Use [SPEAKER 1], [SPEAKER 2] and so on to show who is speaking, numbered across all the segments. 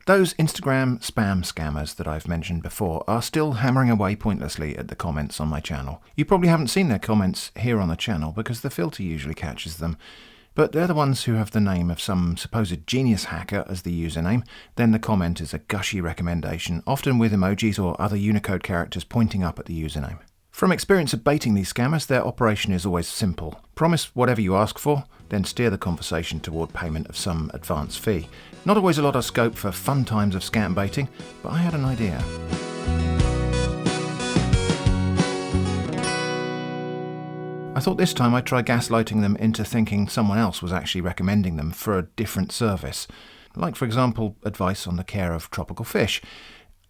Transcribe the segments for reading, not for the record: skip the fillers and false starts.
[SPEAKER 1] Those Instagram spam scammers that I've mentioned before are still hammering away pointlessly at the comments on my channel. You probably haven't seen their comments here on the channel because the filter usually catches them. But they're the ones who have the name of some supposed genius hacker as the username. Then the comment is a gushy recommendation, often with emojis or other Unicode characters pointing up at the username. From experience of baiting these scammers, their operation is always simple. Promise whatever you ask for, then steer the conversation toward payment of some advance fee. Not always a lot of scope for fun times of scam baiting, but I had an idea. I thought this time I'd try gaslighting them into thinking someone else was actually recommending them for a different service. Like, for example, advice on the care of tropical fish.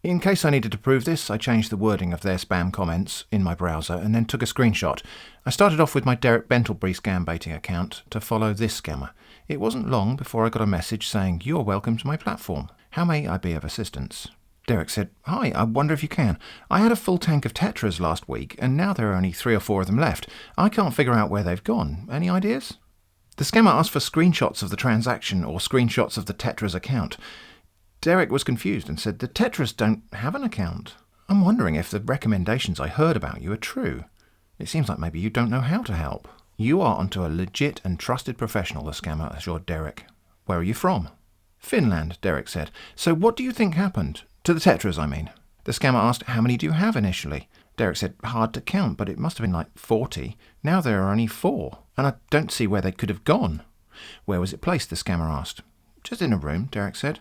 [SPEAKER 1] In case I needed to prove this, I changed the wording of their spam comments in my browser and then took a screenshot. I started off with my Derek Bentleby Scambaiting account to follow this scammer. It wasn't long before I got a message saying, "You're welcome to my platform. How may I be of assistance?" Derek said, "Hi, I wonder if you can. I had a full tank of tetras last week and now there are only 3 or 4 of them left. I can't figure out where they've gone. Any ideas?" The scammer asked for screenshots of the transaction or screenshots of the tetras account. Derek was confused and said, "The tetras don't have an account. I'm wondering if the recommendations I heard about you are true. It seems like maybe you don't know how to help." "You are onto a legit and trusted professional," the scammer assured Derek. "Where are you from?" "Finland," Derek said. "So what do you think happened? To the tetras, I mean." The scammer asked, "How many do you have initially?" Derek said, "Hard to count, but it must have been like 40. Now there are only 4, and I don't see where they could have gone." "Where was it placed?" the scammer asked. "Just in a room," Derek said.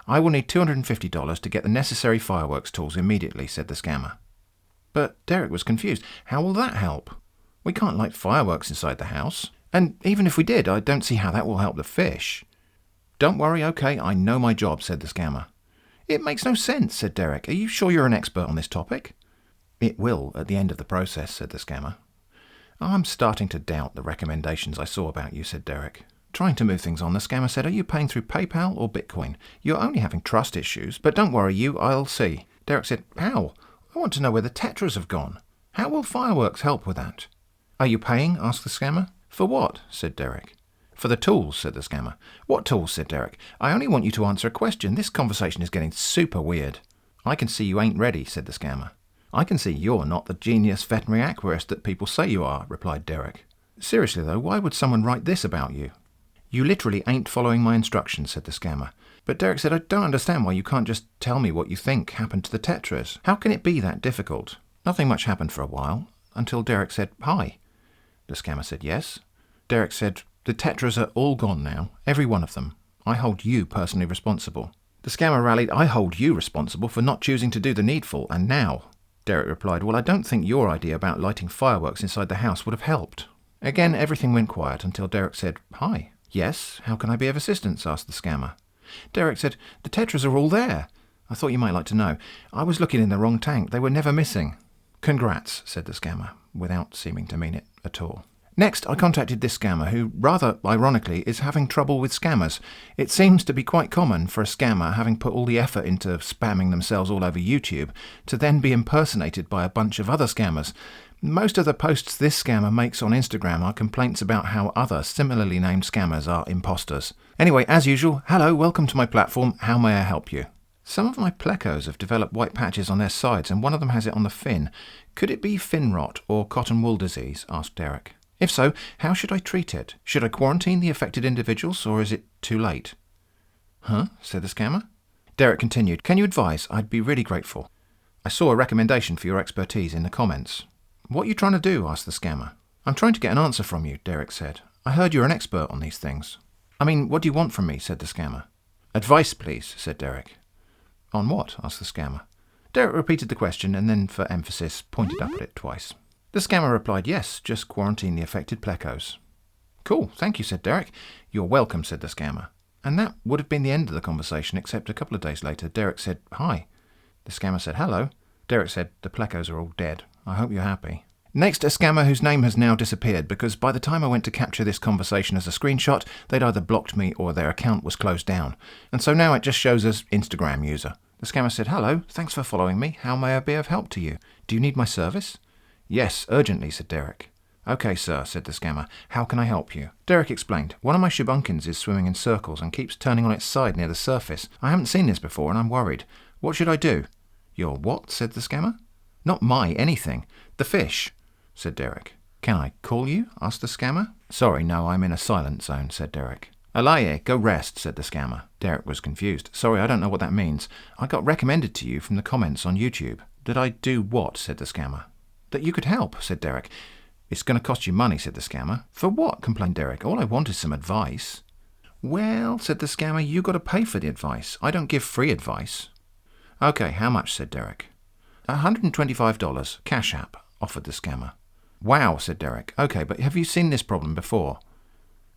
[SPEAKER 1] "I will need $250 to get the necessary fireworks tools immediately," said the scammer. But Derek was confused. "How will that help? We can't light fireworks inside the house. And even if we did, I don't see how that will help the fish." "Don't worry, okay, I know my job," said the scammer. "It makes no sense," said Derek. "Are you sure you're an expert on this topic?" "It will at the end of the process," said the scammer. "I'm starting to doubt the recommendations I saw about you," said Derek. Trying to move things on, the scammer said, "Are you paying through PayPal or Bitcoin? You're only having trust issues, but don't worry, I'll see." Derek said, "How? I want to know where the tetras have gone. How will fireworks help with that?" "Are you paying?" asked the scammer. "For what?" said Derek. "For the tools," said the scammer. "What tools?" said Derek. "I only want you to answer a question. This conversation is getting super weird." "I can see you ain't ready," said the scammer. "I can see you're not the genius veterinary aquarist that people say you are," replied Derek. "Seriously though, why would someone write this about you?" "You literally ain't following my instructions," said the scammer. But Derek said, "I don't understand why you can't just tell me what you think happened to the tetras. How can it be that difficult?" Nothing much happened for a while, until Derek said, "Hi." The scammer said, "Yes." Derek said, "The tetras are all gone now, every one of them. I hold you personally responsible." The scammer rallied, "I hold you responsible for not choosing to do the needful, and now." Derek replied, "Well, I don't think your idea about lighting fireworks inside the house would have helped." Again, everything went quiet until Derek said, "Hi." "Yes, how can I be of assistance?" asked the scammer. Derek said, "The tetras are all there. I thought you might like to know. I was looking in the wrong tank. They were never missing." "Congrats," said the scammer, without seeming to mean it at all. Next, I contacted this scammer, who, rather ironically, is having trouble with scammers. It seems to be quite common for a scammer, having put all the effort into spamming themselves all over YouTube, to then be impersonated by a bunch of other scammers. Most of the posts this scammer makes on Instagram are complaints about how other similarly named scammers are imposters. Anyway, as usual, hello, welcome to my platform. How may I help you? Some of my plecos have developed white patches on their sides, and one of them has it on the fin. Could it be fin rot or cotton wool disease? Asked Derek. If so, how should I treat it? Should I quarantine the affected individuals, or is it too late? Huh? Said the scammer. Derek continued, "Can you advise? I'd be really grateful. I saw a recommendation for your expertise in the comments." "What are you trying to do?" asked the scammer. "I'm trying to get an answer from you," Derek said. "I heard you're an expert on these things." "I mean, what do you want from me?" said the scammer. "Advice, please," said Derek. "On what?" asked the scammer. Derek repeated the question and then, for emphasis, pointed up at it twice. The scammer replied, "Yes, just quarantine the affected plecos." "Cool, thank you," said Derek. "You're welcome," said the scammer. And that would have been the end of the conversation, except a couple of days later, Derek said, "Hi." The scammer said, "Hello." Derek said, "The plecos are all dead. I hope you're happy." Next, a scammer whose name has now disappeared because by the time I went to capture this conversation as a screenshot, they'd either blocked me or their account was closed down. And so now it just shows as Instagram user. The scammer said, "Hello, thanks for following me. How may I be of help to you? Do you need my service?" "Yes, urgently," said Derek. "Okay, sir," said the scammer. "How can I help you?" Derek explained. "One of my shubunkins is swimming in circles and keeps turning on its side near the surface. I haven't seen this before and I'm worried. What should I do?" "Your what?" said the scammer. "Not my anything. The fish," said Derek. "Can I call you?" asked the scammer. "Sorry, no, I'm in a silent zone," said Derek. "Alaye, go rest," said the scammer. Derek was confused. "Sorry, I don't know what that means. I got recommended to you from the comments on YouTube." "Did I do what?" said the scammer. "That you could help," said Derek. "It's going to cost you money," said the scammer. "For what?" complained Derek. "All I want is some advice." "Well," said the scammer, "you got to pay for the advice. I don't give free advice." "Okay, how much?" said Derek. $125, Cash App, offered the scammer. "Wow," said Derek. "Okay, but have you seen this problem before?"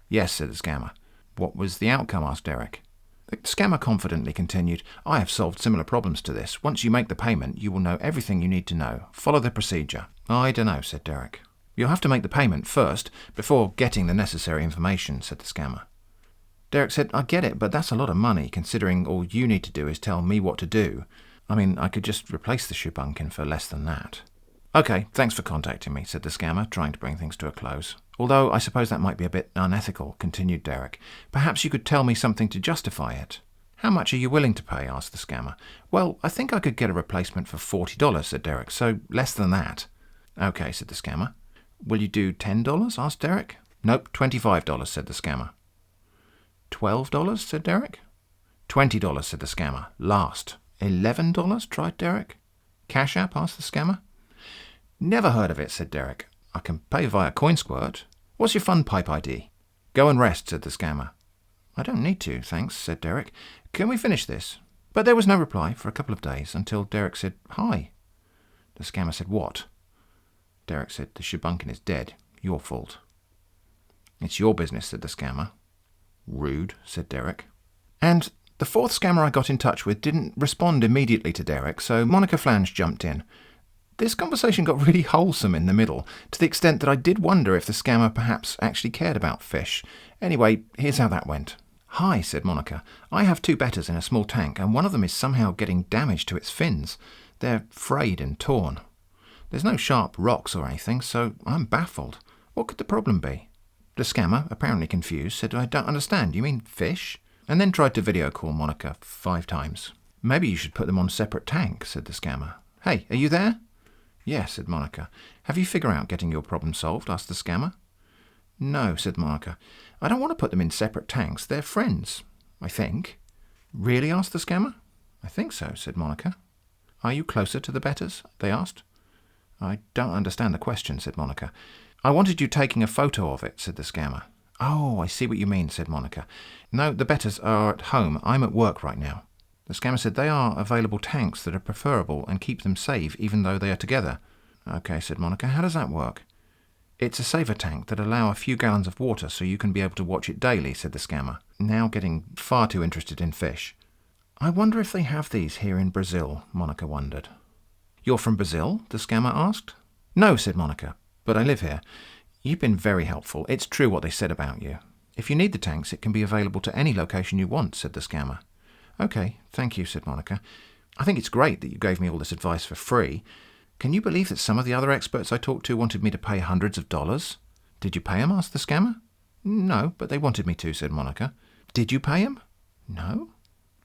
[SPEAKER 1] "Yes," said the scammer. "What was the outcome?" asked Derek. The scammer confidently continued, "I have solved similar problems to this. Once you make the payment, you will know everything you need to know. Follow the procedure." "I dunno," said Derek. "You'll have to make the payment first, before getting the necessary information," said the scammer. Derek said, "I get it, but that's a lot of money, considering all you need to do is tell me what to do. I mean, I could just replace the shubunkin for less than that." "Okay, thanks for contacting me," said the scammer, trying to bring things to a close. "Although I suppose that might be a bit unethical," continued Derek. "Perhaps you could tell me something to justify it." "How much are you willing to pay?" asked the scammer. "Well, I think I could get a replacement for $40, said Derek, "so less than that." "Okay," said the scammer. "Will you do $10? asked Derek. "Nope, $25, said the scammer. $12, said Derek. $20, said the scammer. "Last." $11, tried Derek. "Cash App?" asked the scammer. "Never heard of it," said Derek. "I can pay via CoinSquirt. What's your fun pipe ID?" "Go and rest," said the scammer. "I don't need to, thanks," said Derek. "Can we finish this?" But there was no reply for a couple of days until Derek said, "Hi." The scammer said, "What?" Derek said, "The shubunkin is dead. Your fault." "It's your business," said the scammer. "Rude," said Derek. And the fourth scammer I got in touch with didn't respond immediately to Derek, so Monica Flange jumped in. This conversation got really wholesome in the middle, to the extent that I did wonder if the scammer perhaps actually cared about fish. Anyway, here's how that went. "Hi," said Monica. "I have 2 betters in a small tank, and one of them is somehow getting damage to its fins. They're frayed and torn. There's no sharp rocks or anything, so I'm baffled. What could the problem be?" The scammer, apparently confused, said, "I don't understand. You mean fish?" And then tried to video call Monica 5 times. "Maybe you should put them on separate tanks," said the scammer. "Hey, are you there?" "Yes," said Monica. "Have you figured out getting your problem solved?" asked the scammer. "No," said Monica. "I don't want to put them in separate tanks. They're friends, I think." "Really?" asked the scammer. "I think so," said Monica. "Are you closer to the betters?" they asked. "I don't understand the question," said Monica. "I wanted you taking a photo of it," said the scammer. "Oh, I see what you mean," said Monica. "No, the betters are at home. I'm at work right now." The scammer said, "They are available tanks that are preferable and keep them safe even though they are together." "Okay," said Monica. "How does that work?" "It's a saver tank that allow a few gallons of water so you can be able to watch it daily," said the scammer, now getting far too interested in fish. "I wonder if they have these here in Brazil," Monica wondered. "You're from Brazil?" the scammer asked. "No," said Monica, "but I live here. You've been very helpful. It's true what they said about you. If you need the tanks, it can be available to any location you want," said the scammer. "Okay, thank you," said Monica. "I think it's great that you gave me all this advice for free. Can you believe that some of the other experts I talked to wanted me to pay hundreds of dollars?" "Did you pay them?" asked the scammer. "No, but they wanted me to," said Monica. "Did you pay them?" "No."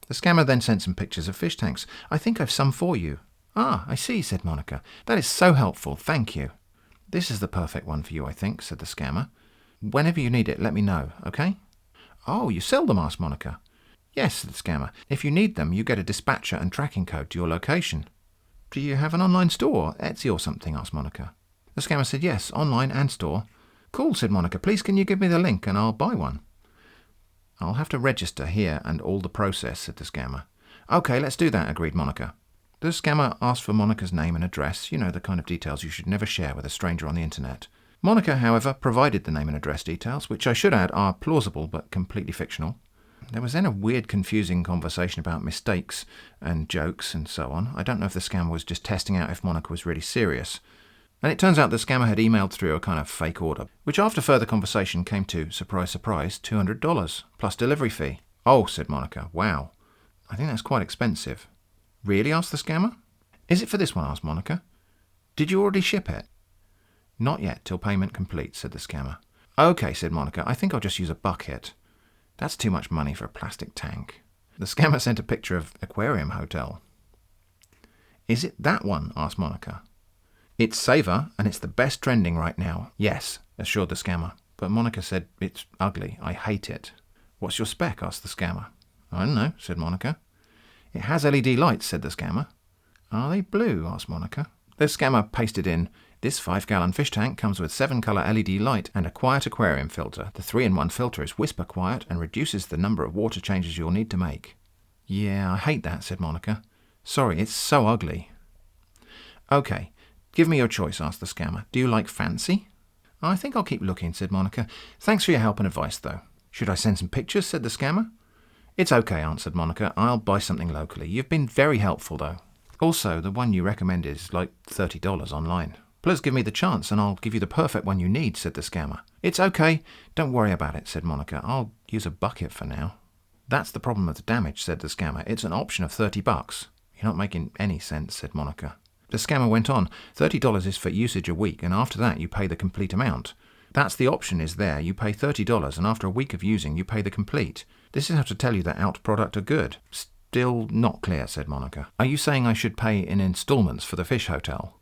[SPEAKER 1] The scammer then sent some pictures of fish tanks. "I think I've some for you." "Ah, I see," said Monica. "That is so helpful. Thank you." "This is the perfect one for you, I think," said the scammer. "Whenever you need it, let me know, okay?" "Oh, you sell them?" asked Monica. "Yes," said the scammer. "If you need them, you get a dispatcher and tracking code to your location." "Do you have an online store, Etsy or something?" asked Monica. The scammer said, "Yes, online and store." "Cool," said Monica. "Please can you give me the link and I'll buy one?" "I'll have to register here and all the process," said the scammer. "Okay, let's do that," agreed Monica. The scammer asked for Monica's name and address, you know, the kind of details you should never share with a stranger on the internet. Monica, however, provided the name and address details, which I should add are plausible but completely fictional. There was then a weird, confusing conversation about mistakes and jokes and so on. I don't know if the scammer was just testing out if Monica was really serious. And it turns out the scammer had emailed through a kind of fake order, which after further conversation came to, surprise, surprise, $200, plus delivery fee. "Oh," said Monica, "wow. I think that's quite expensive." "Really?" asked the scammer. "Is it for this one?" asked Monica. "Did you already ship it?" Not yet, till payment complete, said the scammer. OK, said Monica, I think I'll just use a bucket. That's too much money for a plastic tank. The scammer sent a picture of Aquarium Hotel. Is it that one? Asked Monica. It's Saver, and it's the best trending right now. Yes, assured the scammer. But Monica said, it's ugly. I hate it. What's your spec? Asked the scammer. I don't know, said Monica. It has LED lights, said the scammer. Are they blue? Asked Monica. The scammer pasted in, this 5-gallon fish tank comes with 7-colour LED light and a quiet aquarium filter. The 3-in-1 filter is whisper quiet and reduces the number of water changes you'll need to make. Yeah, I hate that, said Monica. Sorry, it's so ugly. OK, give me your choice, asked the scammer. Do you like fancy? I think I'll keep looking, said Monica. Thanks for your help and advice, though. Should I send some pictures? Said the scammer. It's OK, answered Monica. I'll buy something locally. You've been very helpful, though. Also, the one you recommended is like $30 online. Please give me the chance and I'll give you the perfect one you need, said the scammer. It's OK. Don't worry about it, said Monica. I'll use a bucket for now. That's the problem of the damage, said the scammer. It's an option of $30. You're not making any sense, said Monica. The scammer went on. $30 is for usage a week, and after that you pay the complete amount. That's the option is there. You pay $30, and after a week of using, you pay the complete. This is how to tell you that out product are good. Still not clear, said Monica. Are you saying I should pay in installments for the fish hotel?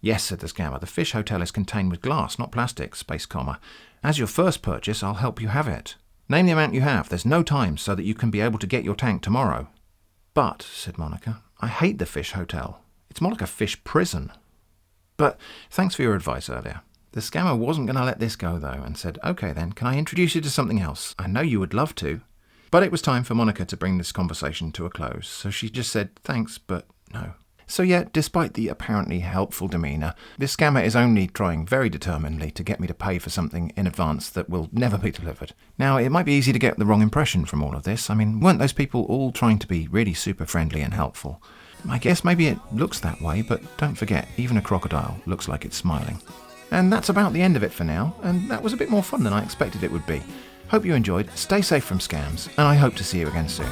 [SPEAKER 1] Yes, said the scammer. The fish hotel is contained with glass, not plastic, space comma. As your first purchase, I'll help you have it. Name the amount you have. There's no time so that you can be able to get your tank tomorrow. But, said Monica, I hate the fish hotel. It's more like a fish prison. But thanks for your advice earlier. The scammer wasn't going to let this go, though, and said, OK then, can I introduce you to something else? I know you would love to. But it was time for Monica to bring this conversation to a close, so she just said thanks, but no. So yeah, despite the apparently helpful demeanour, this scammer is only trying very determinedly to get me to pay for something in advance that will never be delivered. Now, it might be easy to get the wrong impression from all of this. I mean, weren't those people all trying to be really super friendly and helpful? I guess maybe it looks that way, but don't forget, even a crocodile looks like it's smiling. And that's about the end of it for now, and that was a bit more fun than I expected it would be. Hope you enjoyed, stay safe from scams, and I hope to see you again soon.